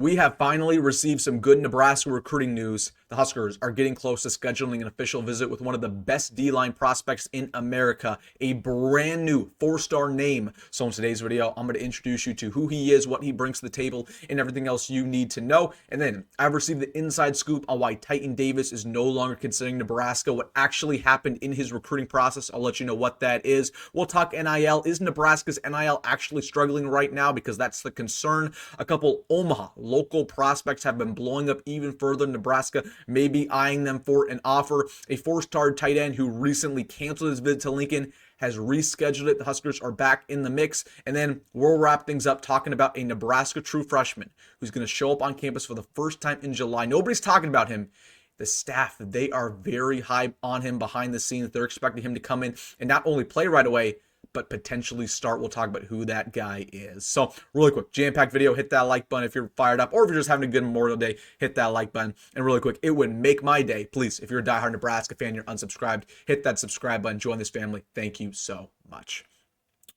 We have finally received some good Nebraska recruiting news. The Huskers are getting close to scheduling an official visit with one of the best D-line prospects in America, a brand new 4-star name. So in today's video, I'm going to introduce you to who he is, what he brings to the table, and everything else you need to know. And then I've received the inside scoop on why Tyton Davis is no longer considering Nebraska, what actually happened in his recruiting process. I'll let you know what that is. We'll talk NIL. Is Nebraska's NIL actually struggling right now? Because that's the concern. A couple Omaha local prospects have been blowing up even further. Nebraska may be eyeing them for an offer. A 4-star tight end who recently canceled his visit to Lincoln has rescheduled it. The Huskers are back in the mix. And then we'll wrap things up talking about a Nebraska true freshman who's going to show up on campus for the first time in July. Nobody's talking about him. The staff, they are very high on him behind the scenes. They're expecting him to come in and not only play right away, but potentially start. We'll talk about who that guy is. So really quick, jam-packed video, hit that like button if you're fired up, or if you're just having a good Memorial Day, hit that like button. And really quick, it would make my day. Please, if you're a diehard Nebraska fan, you're unsubscribed, hit that subscribe button, join this family. Thank you so much.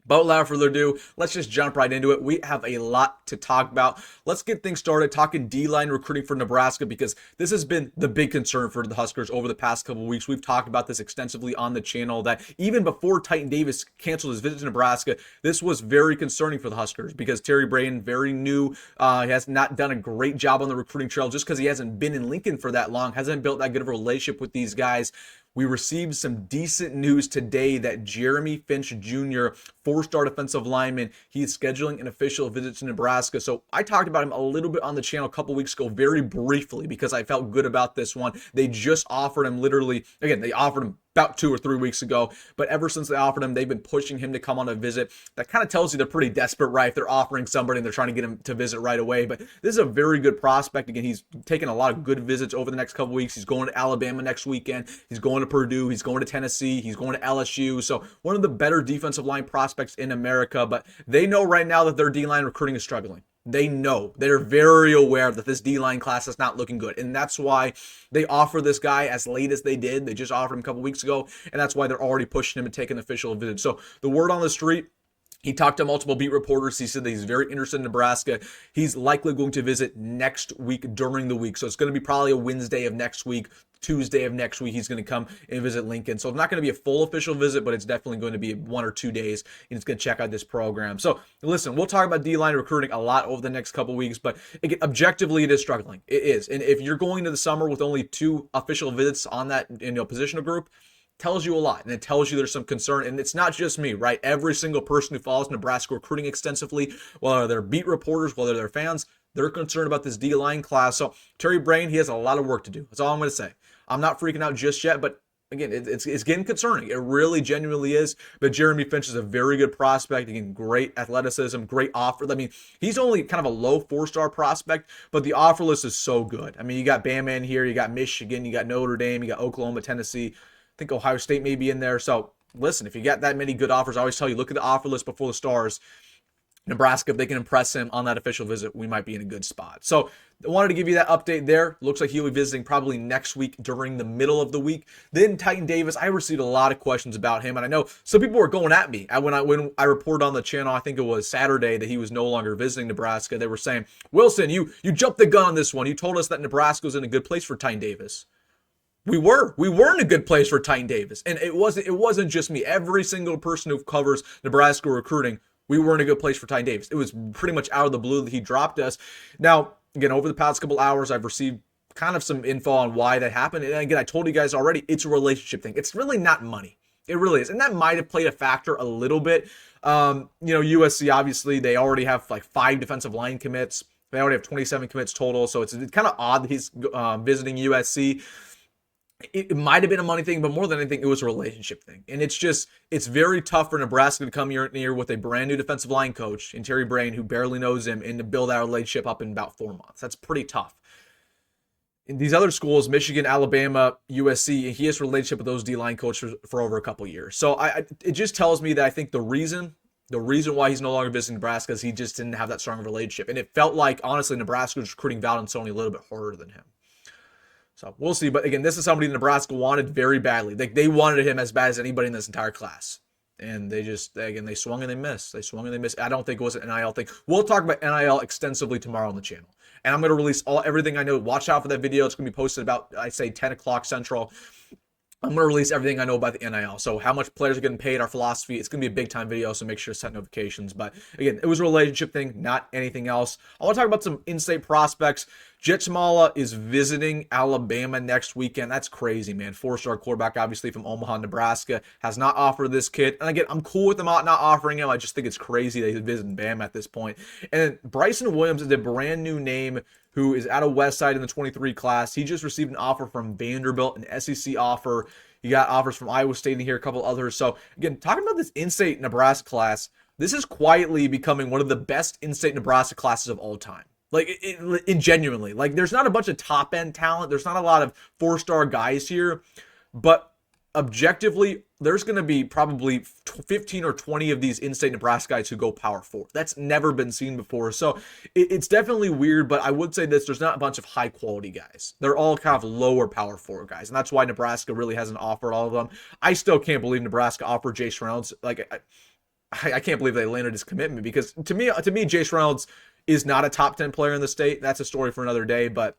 But without further ado, let's just jump right into it. We have a lot to talk about. Let's get things started talking D-line recruiting for Nebraska, because this has been the big concern for the Huskers over the past couple of weeks. We've talked about this extensively on the channel, that even before Tyton Davis canceled his visit to Nebraska, this was very concerning for the Huskers because Terry Braden, very new, he has not done a great job on the recruiting trail just because he hasn't been in Lincoln for that long, hasn't built that good of a relationship with these guys. We received some decent news today that Jeremy Finch Jr., 4-star defensive lineman, he is scheduling an official visit to Nebraska. So I talked about him a little bit on the channel a couple weeks ago, very briefly, because I felt good about this one. They just offered him they offered him about 2 or 3 weeks ago, but ever since they offered him, they've been pushing him to come on a visit. That kind of tells you they're pretty desperate, right? If they're offering somebody and they're trying to get him to visit right away. But this is a very good prospect. Again, he's taking a lot of good visits over the next couple weeks. He's going to Alabama next weekend. He's going to Purdue. He's going to Tennessee. He's going to LSU. So one of the better defensive line prospects in America, but they know right now that their D-line recruiting is struggling. They know, they're very aware that this D-line class is not looking good. And that's why they offer this guy as late as they did. They just offered him a couple weeks ago. And that's why they're already pushing him to take an official visit. So the word on the street, he talked to multiple beat reporters. He said that he's very interested in Nebraska. He's likely going to visit next week during the week. So it's going to be probably a Wednesday of next week, Tuesday of next week, he's going to come and visit Lincoln. So it's not going to be a full official visit, but it's definitely going to be 1 or 2 days, and he's going to check out this program. So listen, we'll talk about D-line recruiting a lot over the next couple weeks, but again, objectively, it is struggling. It is. And if you're going into the summer with only 2 official visits on that positional group, tells you a lot, and it tells you there's some concern. And it's not just me, right? Every single person who follows Nebraska recruiting extensively, whether they're beat reporters, whether they're fans, they're concerned about this D-line class. So Terry Braden, he has a lot of work to do. That's all I'm going to say. I'm not freaking out just yet, but again, it's getting concerning. It really genuinely is. But Jeremy Finch is a very good prospect. Again, great athleticism, great offer. I mean, he's only kind of a low 4-star prospect, but the offer list is so good. I mean, you got Bama in here, you got Michigan, you got Notre Dame, you got Oklahoma, Tennessee. I think Ohio State may be in there. So listen, if you got that many good offers, I always tell you, look at the offer list before the stars. Nebraska, if they can impress him on that official visit, we might be in a good spot. So I wanted to give you that update there. Looks like he'll be visiting probably next week during the middle of the week. Then Tyton Davis, I received a lot of questions about him, and I know some people were going at me. When I reported on the channel, I think it was Saturday, that he was no longer visiting Nebraska. They were saying, Wilson, you jumped the gun on this one. You told us that Nebraska was in a good place for Tyton Davis. We were in a good place for Tyton Davis, and it wasn't just me. Every single person who covers Nebraska recruiting, we were in a good place for Tyton Davis. It was pretty much out of the blue that he dropped us. Now, again, over the past couple hours, I've received kind of some info on why that happened. And again, I told you guys already, it's a relationship thing. It's really not money. It really is. And that might have played a factor a little bit. USC, obviously, they already have like 5 defensive line commits. They already have 27 commits total. So it's kind of odd that he's visiting USC. It might have been a money thing, but more than anything, it was a relationship thing. And it's very tough for Nebraska to come here with a brand new defensive line coach and Terry Braden, who barely knows him, and to build that relationship up in about 4 months. That's pretty tough. In these other schools, Michigan, Alabama, USC, he has a relationship with those D-line coaches for over a couple years. So it just tells me that I think the reason why he's no longer visiting Nebraska is he just didn't have that strong relationship. And it felt like, honestly, Nebraska was recruiting Val and Sony a little bit harder than him. So we'll see. But again, this is somebody Nebraska wanted very badly. They wanted him as bad as anybody in this entire class. And they swung and they missed. I don't think it was an NIL thing. We'll talk about NIL extensively tomorrow on the channel. and I'm going to release everything I know. Watch out for that video. It's going to be posted about, I'd say, 10 o'clock Central. I'm going to release everything I know about the NIL. So how much players are getting paid, our philosophy. It's going to be a big time video, so make sure to set notifications. But again, it was a relationship thing, not anything else. I want to talk about some in-state prospects. Jet Jamala is visiting Alabama next weekend. That's crazy, man. 4-star quarterback, obviously from Omaha, Nebraska, has not offered this kid. And again, I'm cool with them not offering him. I just think it's crazy that he's visiting Bama at this point. And Bryson Williams is a brand new name who is out of Westside in the 23 class. He just received an offer from Vanderbilt, an SEC offer. He got offers from Iowa State in here, a couple others. So again, talking about this in-state Nebraska class, this is quietly becoming one of the best in-state Nebraska classes of all time. Like, it genuinely. Like, there's not a bunch of top-end talent. There's not a lot of 4-star guys here. But objectively, there's going to be probably 15 or 20 of these in-state Nebraska guys who go Power 4. That's never been seen before. So it's definitely weird, but I would say this. There's not a bunch of high-quality guys. They're all kind of lower Power 4 guys, and that's why Nebraska really hasn't offered all of them. I still can't believe Nebraska offered Jace Reynolds. Like, I can't believe they landed his commitment, because to me, Jace Reynolds is not a top 10 player in the state. That's a story for another day, but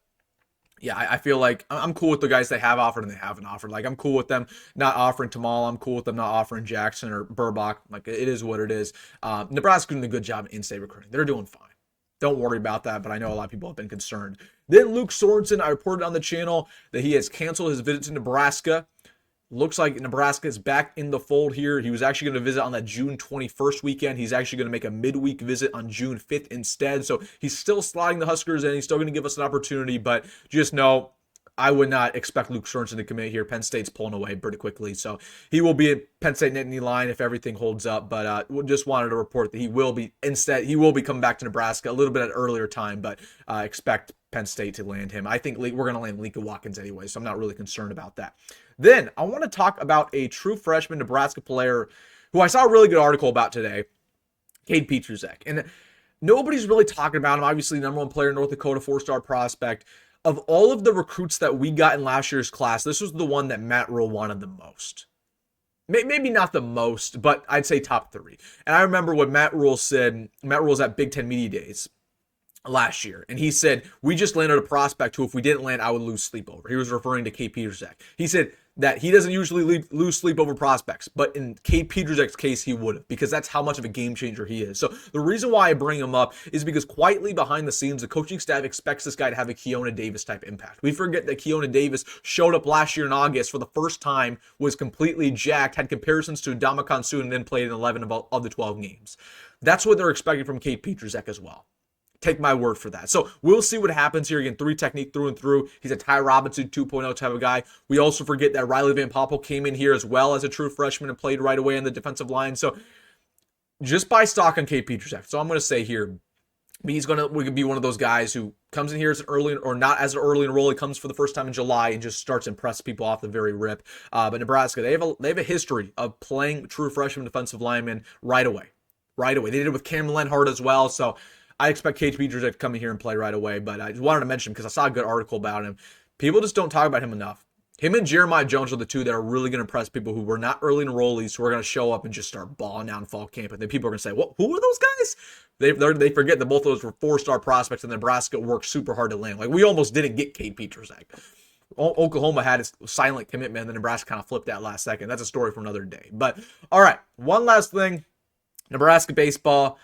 yeah, I feel like I'm cool with the guys they have offered and they haven't offered. Like, I'm cool with them not offering Tamal. I'm cool with them not offering Jackson or Burbach. Like, it is what it is. Nebraska's doing a good job in in-state recruiting. They're doing fine. Don't worry about that, but I know a lot of people have been concerned. Then Luke Sorensen, I reported on the channel that he has canceled his visit to Nebraska. Looks like Nebraska is back in the fold here. He was actually going to visit on that June 21st weekend. He's actually going to make a midweek visit on June 5th instead. So he's still sliding the Huskers in. He's still going to give us an opportunity, but just know I would not expect Luke Sorensen to commit here. Penn State's pulling away pretty quickly. So he will be at Penn State Nittany line if everything holds up, but just wanted to report that he will be coming back to Nebraska a little bit at an earlier time, but expect Penn State to land him. I think we're going to land Lincoln Watkins anyway, so I'm not really concerned about that. Then I want to talk about a true freshman Nebraska player who I saw a really good article about today, Cade Pietrzak. And nobody's really talking about him. Obviously, number one player in North Dakota, 4-star prospect. Of all of the recruits that we got in last year's class, this was the one that Matt Rhule wanted the most. Maybe not the most, but I'd say top 3. And I remember what Matt Rhule said. Matt Rhule's at Big Ten Media Days last year, and he said, we just landed a prospect who, if we didn't land, I would lose sleep over. He was referring to Cade Pietrzak. He said that he doesn't usually lose sleep over prospects, but in Cade Pietrzak's case, he would have, because that's how much of a game changer he is. So the reason why I bring him up is because quietly behind the scenes, the coaching staff expects this guy to have a Keona Davis type impact. We forget that Keona Davis showed up last year in August for the first time, was completely jacked, had comparisons to Ndamukong Suh, and then played in 11 of the 12 games. That's what they're expecting from Cade Pietrzak as well. Take my word for that. So we'll see what happens here. Again, 3 technique through and through. He's a Ty Robinson 2.0 type of guy. We also forget that Riley Van Poppel came in here as well as a true freshman and played right away on the defensive line. So just buy stock on Cade Pietrzak. So I'm going to say here, he's going to be one of those guys who comes in here as an early, or not as an early enroll. He comes for the first time in July and just starts to impress people off the very rip. But Nebraska, they have a history of playing true freshman defensive linemen right away. Right away. They did it with Cam Lenhart as well. So I expect Cade Pietrzak to come in here and play right away, but I just wanted to mention him because I saw a good article about him. People just don't talk about him enough. Him and Jeremiah Jones are the two that are really going to impress people who were not early enrollees, who are going to show up and just start balling down fall camp. And then people are going to say, "What? Who are those guys?" They forget that both of those were 4-star prospects, and Nebraska worked super hard to land. Like, we almost didn't get Cade Pietrzak. Oklahoma had its silent commitment, and then Nebraska kind of flipped that last second. That's a story for another day. But all right, one last thing, Nebraska baseball.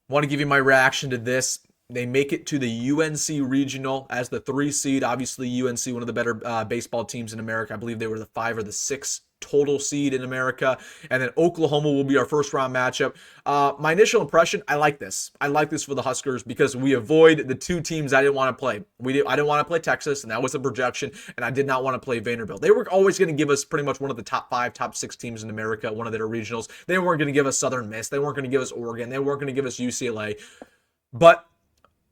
Want to give you my reaction to this. They make it to the UNC Regional as the 3 seed. Obviously, UNC, one of the better baseball teams in America. I believe they were the 5 or the 6 total seed in America. And then Oklahoma will be our first round matchup. My initial impression, I like this. I like this for the Huskers because we avoid the 2 teams I didn't want to play. I didn't want to play Texas, and that was a projection, and I did not want to play Vanderbilt. They were always going to give us pretty much one of the top 5, top 6 teams in America, one of their regionals. They weren't going to give us Southern Miss. They weren't going to give us Oregon. They weren't going to give us UCLA. But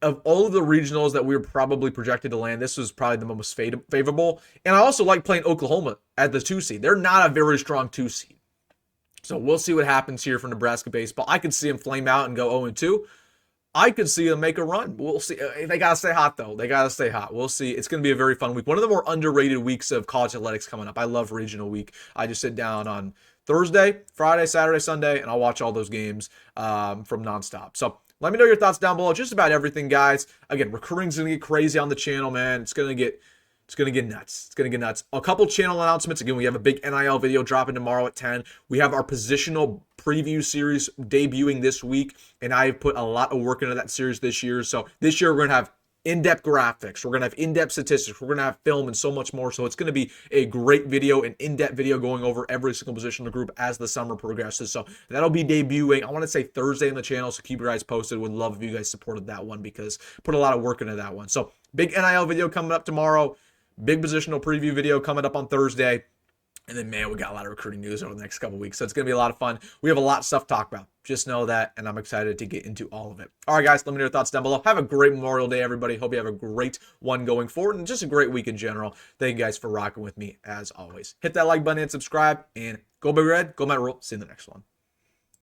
of all of the regionals that we were probably projected to land, this was probably the most favorable. And I also like playing Oklahoma at the 2 seed. They're not a very strong 2 seed. So we'll see what happens here for Nebraska baseball. I could see them flame out and go 0-2. I could see them make a run. We'll see. They got to stay hot, though. They got to stay hot. We'll see. It's going to be a very fun week. One of the more underrated weeks of college athletics coming up. I love regional week. I just sit down on Thursday, Friday, Saturday, Sunday, and I'll watch all those games from nonstop. So Let me know your thoughts down below. Just about everything, guys. Again, recruiting's going to get crazy on the channel, man. It's going to get nuts. It's going to get nuts. A couple channel announcements. Again, we have a big NIL video dropping tomorrow at 10. We have our positional preview series debuting this week, and I've put a lot of work into that series this year. So this year, we're going to have in-depth graphics. We're going to have in-depth statistics. We're going to have film and so much more. So it's going to be a great video, an in-depth video going over every single position in the group as the summer progresses. So that'll be debuting, I want to say Thursday on the channel. So keep your eyes posted. Would love if you guys supported that one because put a lot of work into that one. So big NIL video coming up tomorrow. Big positional preview video coming up on Thursday. And then, man, we got a lot of recruiting news over the next couple weeks. So it's going to be a lot of fun. We have a lot of stuff to talk about. Just know that, and I'm excited to get into all of it. All right, guys, let me know your thoughts down below. Have a great Memorial Day, everybody. Hope you have a great one going forward and just a great week in general. Thank you guys for rocking with me, as always. Hit that like button and subscribe, and go Big Red, go Matt Rule. See you in the next one.